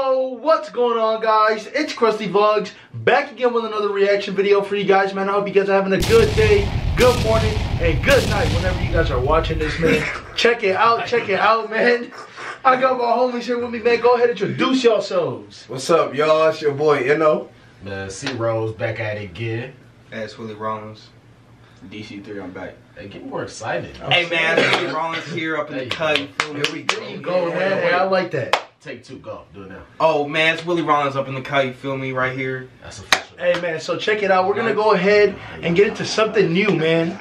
Yo, what's going on, guys? It's Krusty Vlogs, back again with another reaction video for you guys, man. I hope you guys are having a good day, good morning, and good night whenever you guys are watching this, man. Check it out, man. I got my homies here with me, man. Go ahead and introduce yourselves. What's up, y'all? It's your boy, Inno. Man, C-Rose back at it again. That's Willie Rollins. DC3, I'm back. Hey, get more excited. Hey, man, Willie Rollins here up in the cut. You feel me? Here we go, man. Hey, I like that. Take two, go. Do it now. Oh, man, it's Willie Rollins up in the cut. You feel me? Right here. That's official. Hey, man, so check it out. We're going to go ahead and get into something new, man.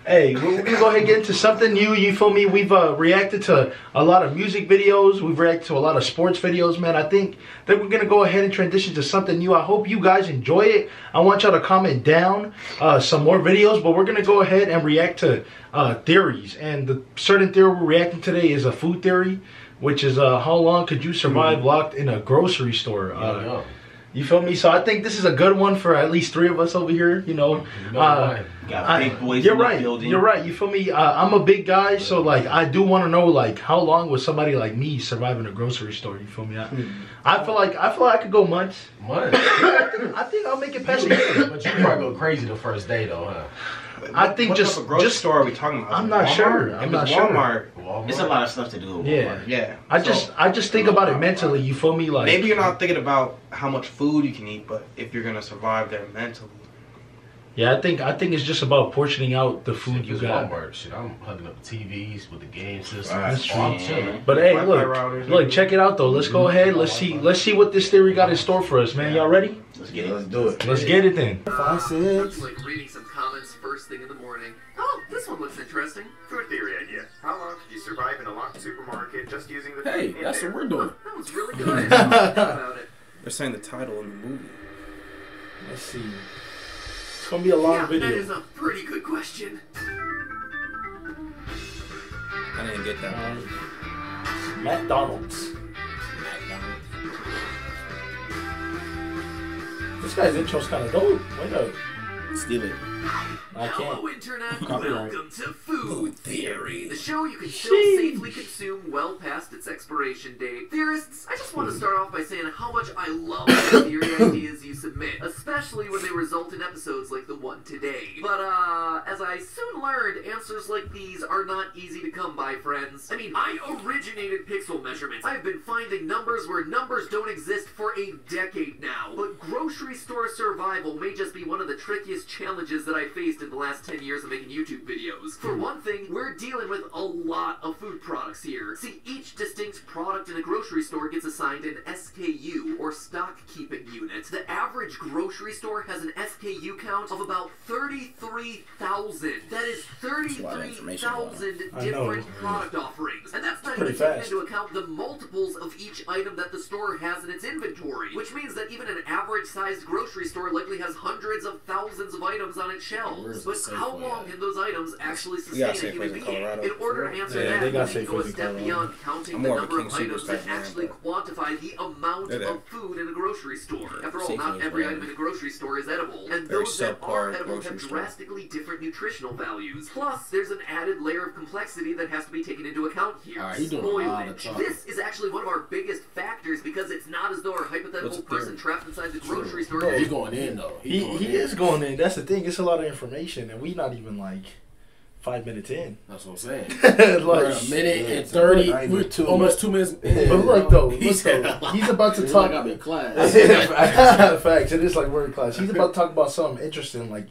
Hey, we're going to go ahead and get into something new, you feel me? We've reacted to a lot of music videos. We've reacted to a lot of sports videos, man. I think that we're going to go ahead and transition to something new. I hope you guys enjoy it. I want y'all to comment down some more videos, but we're going to go ahead and react to theories. And the certain theory we're reacting today is a food theory, which is how long could you survive locked in a grocery store? You feel me? So I think this is a good one for at least 3 of us over here, you know. Got big boys you're in the right. building. You're right. You feel me? I'm a big guy, so like I do want to know like how long would somebody like me survive in a grocery store? You feel me? I feel like I could go months. Months? I think I'll make it past a year. But you probably go crazy the first day though, huh? I think what just type of grocery store are we talking about? I'm not sure. I'm not sure. Walmart. It's a lot of stuff to do. Yeah. I just think about it mentally. You feel me? Like Maybe you're not thinking about how much food you can eat, but if you're gonna survive there mentally. Yeah, I think it's just about portioning out the food you got. Walmart, shit, I'm hugging up the TVs with the game system. That's true. I'm chilling. But hey, look, check it out though. Let's go ahead. Let's see what this theory got in store for us, man. Y'all ready? Let's get it. Let's do it. Let's get it then. 5, 6. Looks like reading some comments first thing in the morning. Oh, this one looks interesting. Food theory idea. How long could you survive in a locked supermarket just using the Hey, food in that's there? what we're doing. That was really good. I didn't think about it. They're saying the title in the movie. Let's see. It's gonna be a long video. That is a pretty good question. I didn't get that one. McDonald's. This guy's intro's kind of dope. Wait up. Steal it. I Hello, can't. Internet. Copyright. Welcome to Food Theory, the show you can still Sheesh. safely consume well past its expiration date. Theorists, I just want to start off by saying how much I love the theory ideas you submit, especially when they result in episodes like the one today. But, as I soon learned, answers like these are not easy to come by, friends. I mean, I originated pixel measurements. I've been finding numbers where numbers don't exist for a decade now. But grocery store survival may just be one of the trickiest challenges that I faced in the last 10 years of making YouTube videos. For one thing, we're dealing with a lot of food products here. See, each distinct product in a grocery store gets assigned an SKU, or stock keeping unit. The average grocery store has an SKU count of about 33,000. That is 33,000 different product offerings. And that's not even taking into account the multiples of each item that the store has in its inventory. Which means that even an average-sized grocery store likely has hundreds of thousands of items on its shelves. But how long can those items actually sustain a human being? In order to answer that, we need to go a step beyond counting the number of items and actually quantify the amount of food in a grocery store. After all, not every item in a grocery store is edible, and those that are edible have drastically different nutritional values. Plus, there's an added layer of complexity that has to be taken into account here. Spoilage. This is actually one of our biggest factors because it's not as though our hypothetical person trapped inside the grocery store. Bro, he's going in though. He is going in. That's the thing. It's a lot of information, and we not even like 5 minutes in. That's what I'm saying. Like we're a minute and 30. We're almost 2 minutes. But look though, he's about to talk. Like I'm in class. Facts. It is like we're in class. He's about to talk about something interesting, like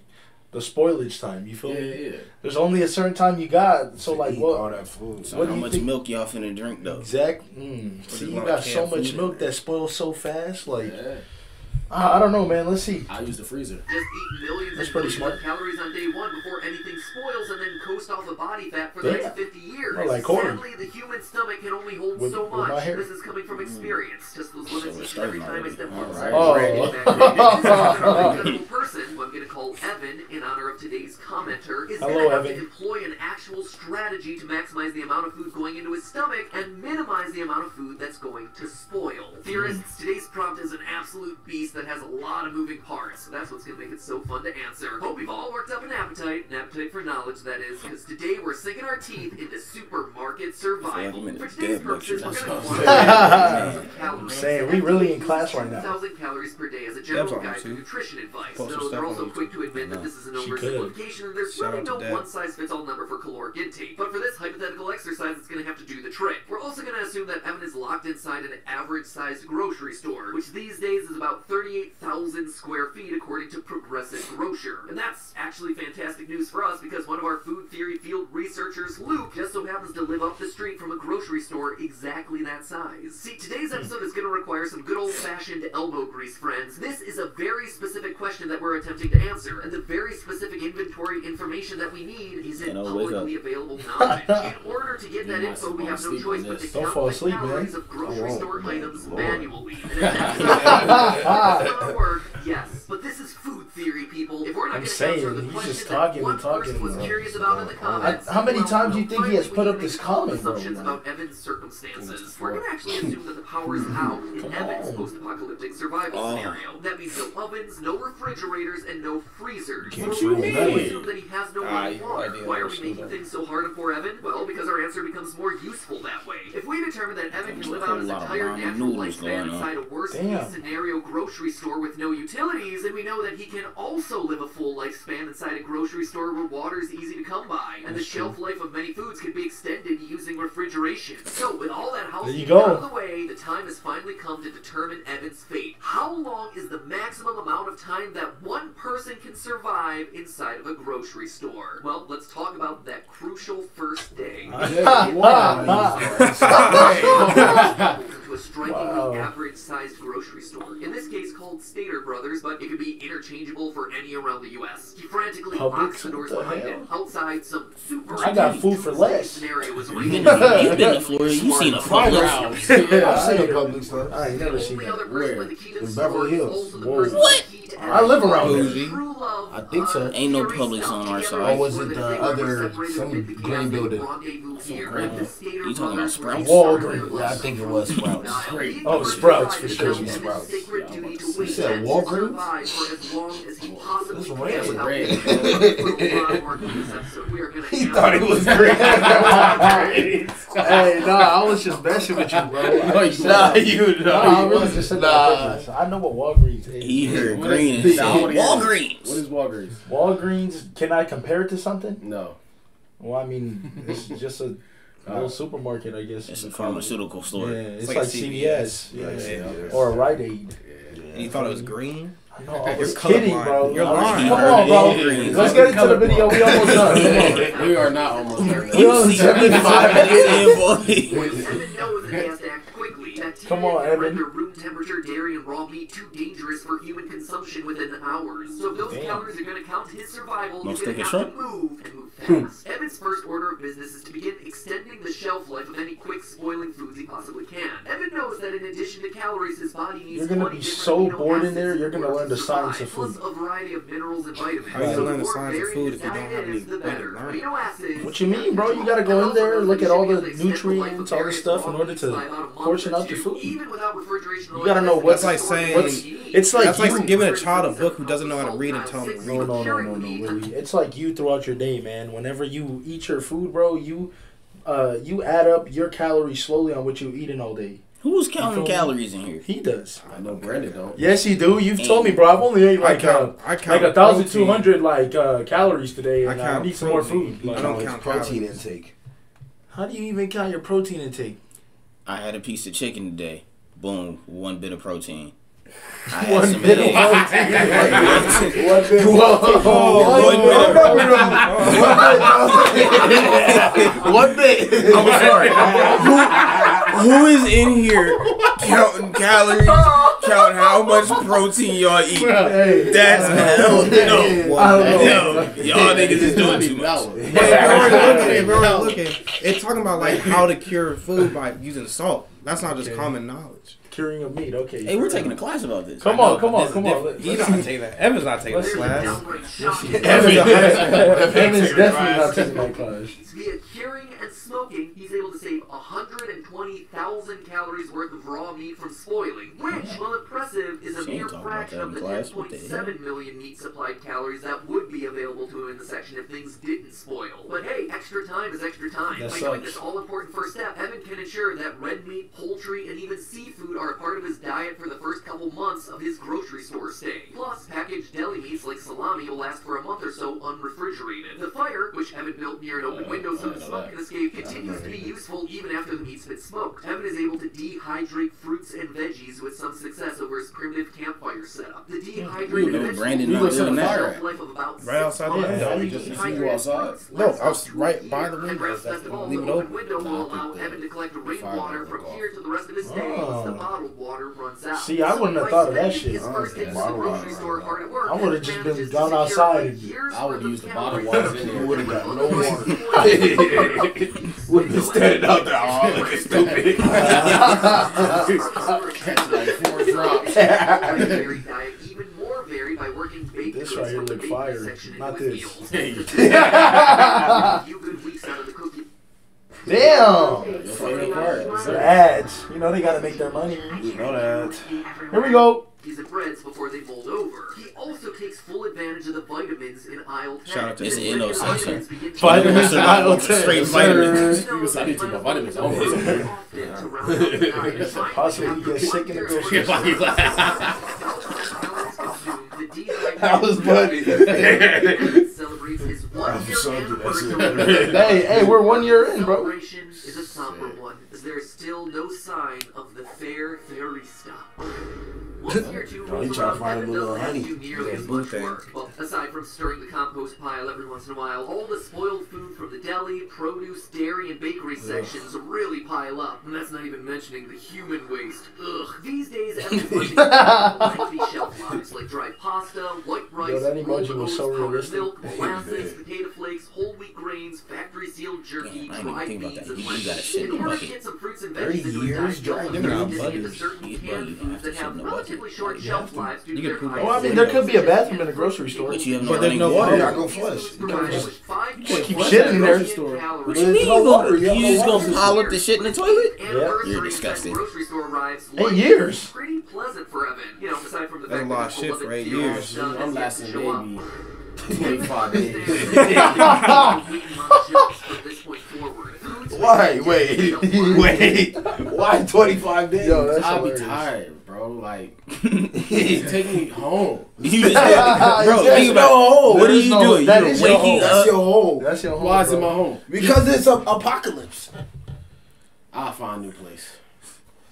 the spoilage time. You feel me? Yeah. There's only a certain time you got. So like, what? All that food. So how much milk y'all finna drink though? Exactly. See, you got so much milk that spoils so fast. Like, Yeah. I don't know, man. Let's see. I use the freezer. Just eat millions That's and pretty millions smart. of calories on day one before anything spoils and then coast off of body fat for the next 50 years. Like corn. Sadly, the human stomach can only hold With- so with my much. hair. This is coming from experience. Just those limits each and every time I step foot inside Oh. the person, who I'm going to call Evan in honor of today's commenter, is going Hello, to have Evan. to employ an actual strategy to maximize the amount of food going into his stomach and minimize the amount of food that's going to spoil. Theorists, today's prompt is an absolute beast that has a lot of moving parts. So that's what's going to make it so fun to answer. Hope you've all worked up an appetite for knowledge, that is, because today we're sinking our teeth into supermarket survival. For today's purposes, we're going to quantify calories. I'm saying, we really in class right now. 2,000 calories per day as a general guide to nutrition advice. So they're also quick to admit that this is an oversimplification and there's really no one-size-fits-all number for caloric intake. But for this hypothetical exercise, it's going to have to do the trick. We're also going to assume that Evan is locked inside an average-sized grocery store, which these days is about 38,000 square feet according to Progressive Grocer. And that's actually fantastic news for us because one of our food theory field researchers, Luke, just so happens to live up the street from a grocery store exactly that size. See, today's episode is going to require some good old-fashioned elbow grease, friends. This is a very specific question that we're attempting to answer, and the very specific inventory information that we need is in publicly available knowledge. In order to get that info, we have no choice but to count the calories of grocery store items manually. And if that's not going to work, yes. But this is food theory, people. If we're not going to answer the question that one person was curious about in the comments, how many times do you think he has put up this comment, bro? Assumptions about Evan's circumstances. We're going to actually assume that the power is out in Evan's post-apocalyptic survival scenario. That means no ovens, no refrigerators, and no freezers. We assume that he has no running water. Why are we making things so hard for Evan? Well, because our answer becomes more useful that way. If we determine that Evan can live out his entire natural lifespan inside a worst-case scenario grocery store with no utilities, then we know that he can also live a full lifespan inside a grocery store where water is easy to come by, and the shelf life of many foods can be extended using refrigeration. So, with all that housekeeping out of the way, the time has finally come to determine Evan's fate. How long is the maximum amount of time that one person can survive inside of a grocery store? Well, let's talk about that crucial first day. To a strikingly average-sized grocery store. In this case, called Stater Brothers, but it could be interchangeable for any around the U.S. He frantically locks the doors behind him. Outside, some super I got food for less. Scenario was You've been to Florida. You've seen a Publix. I've seen a Publix store. I ain't never seen that. Where? In Beverly Hills. What? I live around there. I think so. Ain't no Publix on our Or side. was it the other, some green building? You talking about Sprouts? Walgreens. Yeah, I think it was Sprouts. Oh, Sprouts for sure. Sprouts. You said Walgreens? That's red. He thought it was green. Hey, nah, I was just messing with you, bro. I really just said that. I know what Walgreens is. He heard green and said Walgreens. What is Walgreens? Walgreens, can I compare it to something? No. Well, I mean, it's just a little supermarket, I guess. It's a pharmaceutical store. Yeah, it's like CVS. Yeah. Or a Rite Aid. And you thought it was green? I know, I was You're kidding, colorblind. bro. You're lying. Come on, bro. Let's get into the video. We almost done. Come on. We are not almost done. We only 75 minutes in, boy. Evan knows that he has to act quickly. Come on, Evan. Render room temperature dairy and raw meat too dangerous for human consumption within hours. So if those calories are going to count his survival, he's going to have to move and move fast. Evan's first order of business is to begin extending the shelf life of any quick spoiling foods he possibly can. Evan knows that in addition to calories, his body needs You're gonna be so bored in there, you're gonna learn the science of food. Plus a variety of minerals and vitamins. How you So learn the more science of varied food his if you don't diet have any is, the way to better. learn it? Amino acids. What you mean, bro? You gotta go in there, look at all the nutrients, all this stuff in order to portion out your food. Even without refrigeration, You gotta know what's That's like saying, it's like that's like you. giving a child a book who doesn't know how to read and tell them to read. No, Willie. It's like you throughout your day, man. Whenever you eat your food, bro, you add up your calories slowly on what you eating all day. Who's counting calories in here? He does. I know Brandon don't. Yes, you do. You've told me, bro. I've only ate like 1,200 calories today, and I need some more food. I don't count protein intake. How do you even count your protein intake? I had a piece of chicken today. Boom, 1 bit of protein. I One had some bit of One bit. I'm sorry. Who is in here counting calories, counting how much protein y'all eat? Hey, That's hell no. I don't know. Y'all niggas is doing too much. But we're looking. It's talking about like how to cure food by using salt. That's not just common knowledge. Curing of meat, okay. Hey, we're taking a class about this. Come on. He's not taking that. Evan's not taking that class. Evan's definitely not taking that class. Via curing and smoking, he's able to save 120,000 calories worth of raw meat from spoiling, which will that of in the class. What the hell? 10.7 million meat-supplied calories that would be available to him in the section if things didn't spoil. But hey, extra time is extra time. That By doing sucks. this all-important first step, Evan can ensure that red meat, poultry, and even seafood are a part of his diet for the first couple months of his grocery store stay. Plus, packaged deli meats like salami will last for a month or so unrefrigerated. The fire, which Evan built near an open window so the smoke can escape, continues to be useful even after the meat's been smoked. Evan is able to dehydrate fruits and veggies with some success over his primitive campfire setup. The dehydrated know vegetables Brandon have not a doing that. shelf life of about Right outside the 6 months. window. The Just dehydrated outside. fruits No, last I was up to right a by year. the window. At Grass That's Festival, leave the it open open. window Nah, I will think allow the Evan to collect fire rainwater will from go here to the rest of his day as the bottled water runs out. See, I wouldn't have By thought of that spending shit. his first days in the Bottled grocery water. store hard at work, I would've Evan just manages been to gone secure outside a and- year's I would worth of use the bottled calories. water in there. You would've got no Otherwise, water. Wouldn't be standing out there all looking stupid. Like 4 drops. Varied diet, even more varied by working baked This goods right here from the look bakery fire. section Not into this. his meals. A few good weeks out of the cookie. Damn. Favorite part. They're ads. You know they gotta make their money. You know that. Here we go. These and breads before they mold over. He also takes full advantage of the vitamins in aisle 10. Shout out to As the regular Inno section. vitamins begin to- Vitamins in aisle 10. Straight Sir. vitamins. You can- I need to take my vitamins over. Possibly get sick in the grocery store. That was funny. Celebrates his 1 year something, that's it. anniversary. Hey, we're 1 year in, bro. Celebration is a somber one, as there is still no sign of the fair THEORIST. 1 year or 2 Oh, he rolls trying to around, find a Evan little doesn't have to honey. do nearly Yeah, as blue much thing. work. Well, aside from stirring the compost pile every once in a while, all the spoiled food from the deli, produce, dairy, and bakery sections really pile up. And that's not even mentioning the human waste. Ugh. These days, everyone's lengthy shelf lives like dry pasta, white rice, Yo, that rolled emoji was oats, so powdered realistic. milk, molasses, potato flakes, whole wheat grains, factory-sealed jerky, Damn, I didn't even dried think about beans, that. and You got a lettuce. shit In order to bucket. get some fruits and 30 veggies into his years diet, dry. he'll Give it also out dip into butters. certain You canned don't foods have to that shit have in the bucket. relatively short You have shelf to. lives due You to can their put- high Oh, I mean, there could be a bathroom in the grocery store. But you have no But there's running no water. water. You gotta go flush. You gotta Provide flush. 5 You can't keep flush shit at in the there. grocery store. What There's you mean? no water. You just gonna pile up the shit in the toilet? Anniversary disgusting. grocery store arrives. 8 life years. is pretty pleasant for Evan. You know, aside from the That's fact a lot that of his shit beloved for 8 THEORIST years. stuff has I'm yet to lasting show up. maybe 25 days. Why? Wait. Why 25 days? Yo, that's I'll be hilarious. tired, bro. Like, take me home. You just, bro, There's think no about home. what are There's you no- doing? that You're is your waking home. That's up. your home. That's your home. Why is it bro. my home? Because it's an apocalypse. I'll find a new place.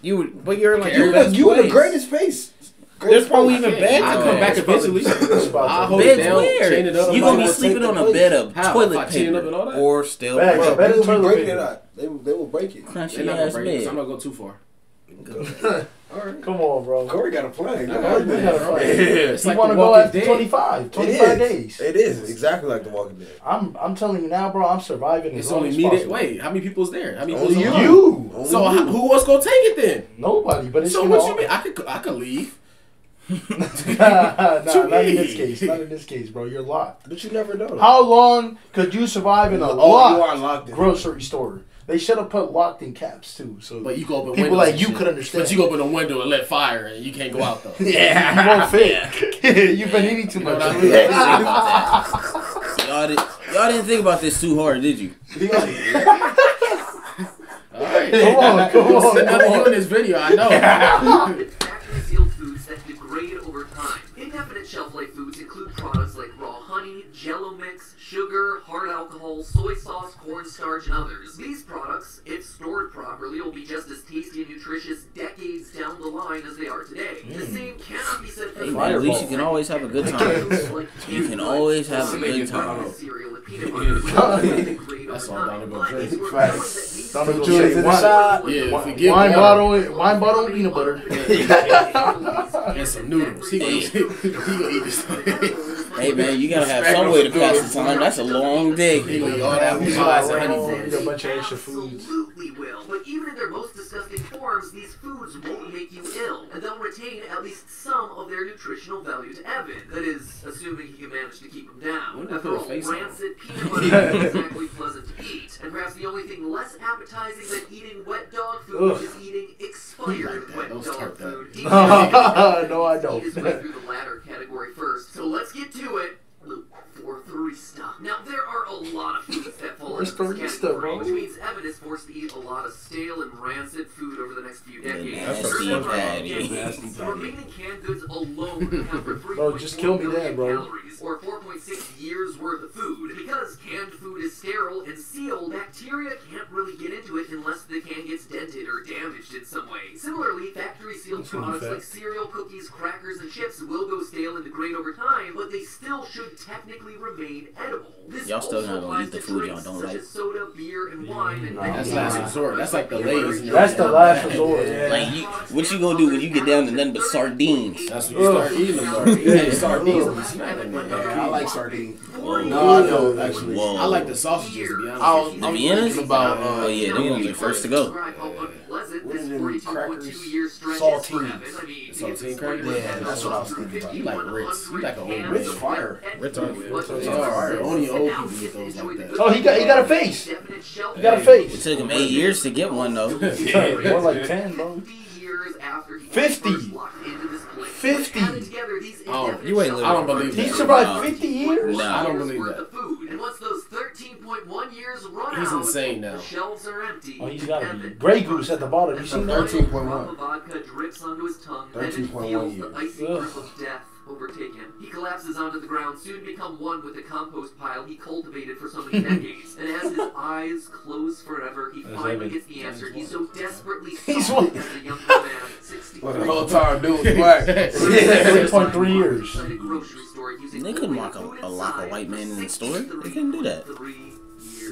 You would, but you're like You your the, best you the place. greatest space. There's probably even beds. I'll on come there. back eventually. I'll hold it Beds down, chain it where? up. You gonna be Somebody will sleeping take on the a place. bed of How? If I toilet chain it up paper and all that? or still Bags. Bro, Better people toilet be breaking paper. it out. They will break it. They're crunchy not gonna ass break it, 'cause I'm bed. not going too far. Come on, bro. Corey got a plan. I heard We that, gotta bro. fight. It's You like want to The go Walking at Dead. 25 days. It is exactly like The Walking Dead. I'm telling you now, bro. I'm surviving. It's as long only as me that. possible. Wait, how many people's there? How many Only people's you. alive? You. Only So you. who else gonna take it then? Nobody. But it's So gonna what you mean? I could leave. nah, not in mean? this case. Not in this case, bro. You're locked. But you never know. How long could you survive in a Oh, you are locked locked in. grocery store? They should have put locked in caps too, so But you go open people windows like and you shit. could understand. But you go open a window and let fire, and you can't go out though. You won't fit. You've been eating too You know much. what I mean? Y'all didn't think about this too hard, did you? All right. Come on, come on, Sitting come under you on. in this video, I know. It's factory sealed foods that degrade over time. Indefinite shelf life foods include products like raw honey, jello mix, sugar, hard alcohol, soy sauce, cornstarch, and others. These products, if stored properly, will be just as tasty and nutritious decades down the line as they are today. The same cannot be said for Hey, man, at least you can always have a good time. You can always have a good time. Cereal and peanut butter, which degrade That's over all time. down to go But drink. it's worth Facts. knowing that these Down to go foods- drink. To the side. Yeah, if we get Wine water bottle, and peanut butter. and some noodles, he gonna eat this. Hey man, you gotta have some way to pass the time. That's a long day. He gonna eat all that He's pies like, and honey oh, buns. you got a bunch of extra foods. Absolutely will. But even in their most disgusting forms, these foods foods won't make you ill, and they'll retain at least some of their nutritional value to Evan. That is, assuming he can manage to keep them down. After all, rancid peanut butter isn't exactly pleasant to eat, and perhaps the only thing less appetizing than eating wet dog food is eating expired wet dog food. No, I don't. His way through the latter category first, so let's get to it. Terrarista. Now, there are a lot of foods that fall into this category, which means Evan is forced to eat a lot of stale and rancid food over the next few decades. The remaining canned goods alone account for 3.4 million calories, or 4.6 years worth of food. Because canned food is sterile and sealed, bacteria can't really get into it unless the can gets dented or damaged in some way. Similarly, factory-sealed products like cereal, cookies, crackers, and chips will go stale and degrade over time, but they still should technically remain edible. Y'all still not gonna eat the food y'all don't like. Soda, beer, and wine, and That's last resort. That's like the Lay's. That's the last resort. Like, what you gonna do when you get down to nothing but sardines? That's when you start eating them. Yeah, sardines. I like sardines. No, I don't actually. Whoa. I like the sausages, to be honest. The Viennas? About, oh yeah, they're gonna be the first to go. What is them crackers? Saltines. Saltine crackers? Yeah, that's what I was thinking about. You like Ritz. You like an old Ritz Ritz. fire. Ritz are only old people get those like that. Oh, he got a face. He got a face. It took him 8 years to get one though. More like 10, bro. 50. 50. Oh, you ain't living. I don't believe that. He survived 50 years? Nah. I don't believe that. And once those 13.1 years run He's out, insane now. the shelves are empty. Oh, he's gotta be. Grey Goose at the bottom. You seen that? 13.1. Vodka drips onto his tongue. 13.1 the icy grip of death overtake him. He collapses onto the ground, soon become one with the compost pile he cultivated for so many decades. And as his eyes close forever, he finally gets the answer he so desperately sought as a young man. 60. Well, the whole time dude was black. 3.3 years. At a grocery store using They couldn't only lock a white man in the store. They couldn't do that. 3 years.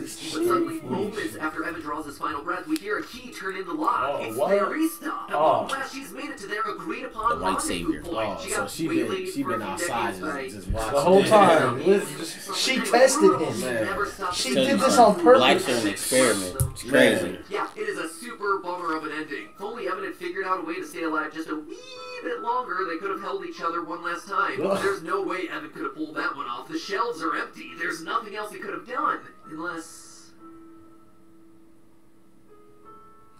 But suddenly, moments after Evan draws his final breath, we hear a key turn in the lock. Oh, It's what? THEORIST. At Oh. long last, she's made it to their agreed upon The white rendezvous savior. point. Oh, She so got she waylaid been for a few outside decades just watching. The whole time. by- She tested him. Never stopped She thinking did about this on it. Blacks purpose. are an experiment. It's crazy. Yeah, it is a super bummer of an ending. If only Evan had figured out a way to stay alive just a wee bit longer, they could have held each other one last time. Ugh. There's no way Evan could have pulled that one off. The shelves are empty. There's nothing else he could have done. Unless...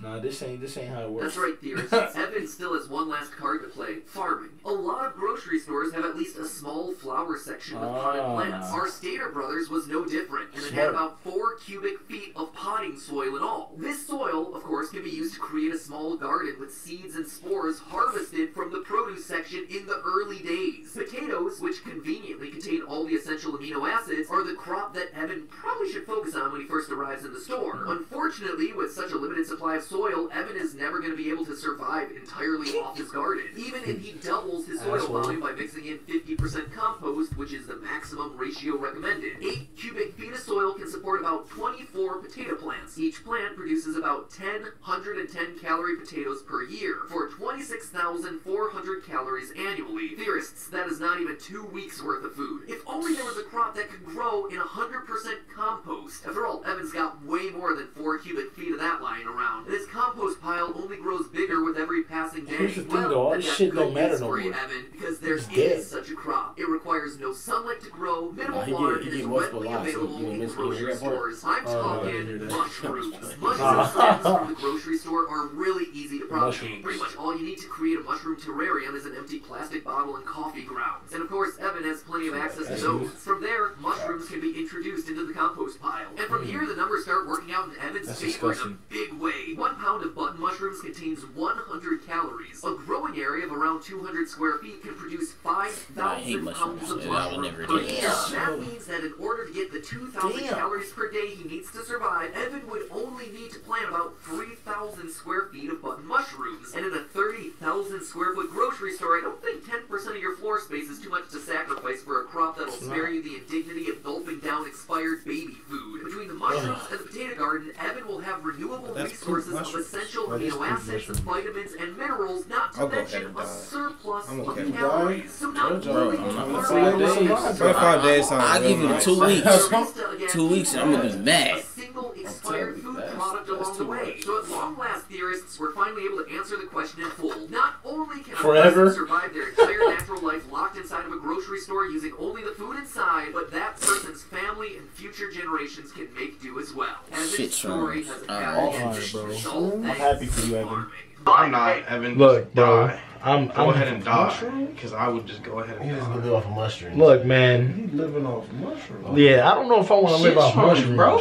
Nah, this ain't how it works. That's right, theorists. Evan still has one last card to play. Farming. A lot of grocery stores have at least a small flower section with potted plants. Our Stater Brothers was no different, and it had about 4 cubic feet of potting soil in all. This soil, of course, can be used to create a small garden with seeds and spores harvested from the produce section in the early days. Potatoes, which conveniently contain all the essential amino acids, are the crop that Evan probably should focus on when he first arrives in the store. Unfortunately, with such a limited supply of soil, Evan is never going to be able to survive entirely off his garden. Even if he doubles his soil volume by mixing in 50% compost, which is the maximum ratio recommended. 8 cubic feet of soil can support about 24 potato plants. Each plant produces about 110 calorie potatoes per year, for 26,400 calories annually. Theorists, that is not even 2 weeks worth of food. If only there was a crop that could grow in 100% compost. After all, Evan's got way more than 4 cubic feet of that lying around. And his compost pile only grows bigger with every passing day. Here's the thing though, all this shit don't matter no more. Evan, because there He's dead. is such a crop. It requires no sunlight to grow, minimal water, and is multiple readily lives, so available you in didn't grocery hear that part? stores. I'm I talking didn't hear that. mushrooms. Mushroom stands from the grocery store are really easy to propagate. Mushrooms. Pretty much all you need to create a mushroom terrarium is an empty plastic bottle and coffee grounds. And of course, Evan has plenty of access to those. From there, mushrooms can be introduced into the compost pile. And from here, the numbers start working out in Evan's That's favor in a disgusting. big way. 1 pound of button mushrooms contains 100 calories. A growing area of around 200 square feet can produce I hate 5,000 mushrooms, pounds of and I would mushrooms never per do year. that. That means that in order to get the 2,000 calories per day he needs to survive, Evan would only need to plant about 3,000 square feet of button mushrooms. And in a 30,000 square foot grocery store, I don't think 10% of your floor space is too much to sacrifice for a crop that'll spare you the indignity of gulping down expired baby food. Between the mushrooms and the potato garden, Evan will have renewable resources of essential amino acids, vitamins, and minerals, not to mention a surplus of calories. So not only I'm will not you gonna farm 25 days sounds I'll give you real 2 nice. weeks. 2 weeks and I'm gonna be mad. a single expired food product along the way. So at long last, theory theorists were finally able to answer the question in full. Not only can a Forever? person survive their entire natural life locked inside of a grocery store using only the food inside, but that person's family and future generations can make do as well. As Shit, its story Sean. has a Alright. happy ending. Bro. Result I'm thanks happy for you, to Evan. farming. I'm not, Evan. Look, Just bro. die. I'm Go ahead and die. Mushroom? Because I would just go ahead and He just die. gonna live off of mushrooms. Look, man. He living off mushrooms. Yeah, I don't know if I want to live off mushrooms, bro.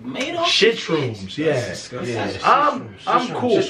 Made off Shit shit. shrooms, yeah. Yeah, I'm cool.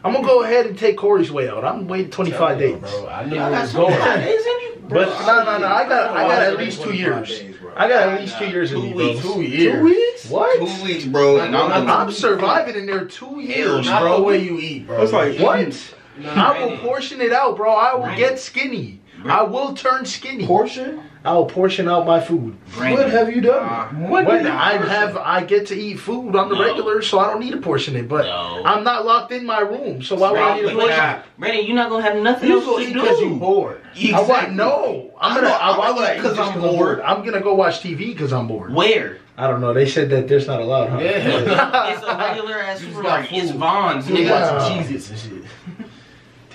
I'm gonna go ahead and take Corey's way out. I'm waiting 25 days. Bro, I knew Y'all where it got was some going. days in you? But no. I got at least 2 years. I got at least 2 years in me, bro. 2 years. 2 weeks? What? 2 weeks, bro. And I'm surviving in there 2 years, Not the bro. way you eat, bro. It's like, What? I will portion it out, bro. I will get skinny. I will turn skinny. portion? I will portion out my food. What have you done? When I get to eat food on the regular, so I don't need to portion it. But No. I'm not locked in my room, so why would I need to portion it? Brandon, you're not gonna have nothing You else gonna to eat do. because you bored. I want no. Why would I eat because just I'm 'cause I'm bored. I'm gonna go watch TV because I'm bored. Where? I don't know. They said that there's not allowed, huh? Yeah. It's a regular ass You just supermarket. got It's food. Vons, You nigga. got Wow. some Cheez-Its and shit.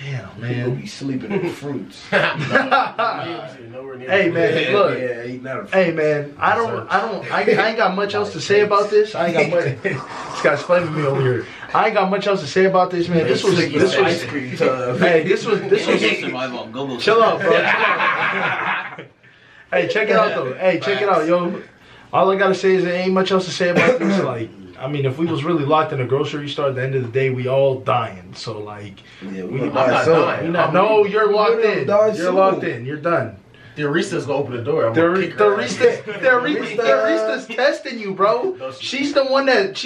Damn, People man. be sleeping in fruits. Hey, man, look. Yeah, eating out of Hey man, I ain't got much else to say about this. I ain't got much. This guy's flaming me over here. I ain't got much else to say about this, man. This was ice cream tub. hey, this was Survival on Google. chill out, bro. Chill out. Hey, check it out though. Hey, check it out, yo. All I gotta say is there ain't much else to say about this. Like, I mean, if we was really locked in a grocery store at the end of the day, we all dying. So like, Yeah, we I'm not not dying. dying. No, you're locked gonna in. die You're soon. locked in. You're done. THEORIST's gonna open the door. I'm gonna kick her ass. Theorista's testing you, bro. She's the one that's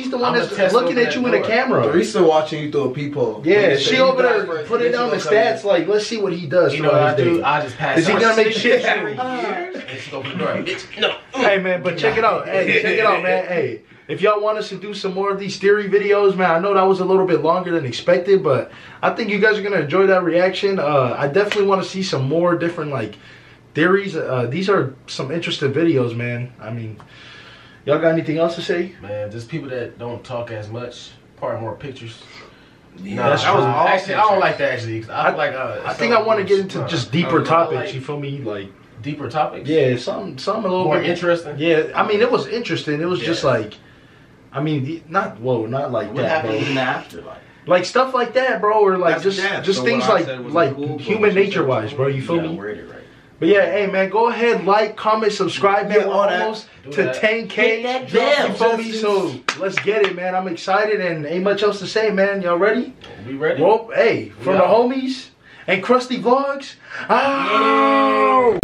looking at you in the camera. THEORIST watching you through a peephole. Yeah, she over there putting down the stats. Like, let's see what he does. You know what I throughout his do? day. I just pass. Is he gonna make shit? And she open the door. Bitch, no. Hey man, but check it out. Hey, check it out, man. Hey, if y'all want us to do some more of these theory videos, man, I know that was a little bit longer than expected, but I think you guys are gonna enjoy that reaction. I definitely want to see some more different like theories. These are some interesting videos, man. I mean, y'all got anything else to say? Man, just people that don't talk as much, part more pictures. Yeah, that's true. Actually, I don't like that actually. 'Cause I think I want to get into just deeper I topics. like you feel me? Like, deeper topics. yeah, some a little More bit interesting. Yeah, I mean, it was interesting. It was just Yeah. like, I mean, not like What that, happened bro. in the afterlife? Like stuff like that, bro, or like That's death. just So things what I like said was like cool, but human what you nature said was wise, bro. You feel You gotta me? word it right. But yeah, hey man, go ahead, like, comment, subscribe, man. Yeah, We're all that. almost Do to that. 10K. Hit that bell. You feel me? So let's get it, man. I'm excited and ain't much else to say, man. Y'all ready? We ready? Well, hey, from the Yeah. homies and Krusty Vlogs. Oh.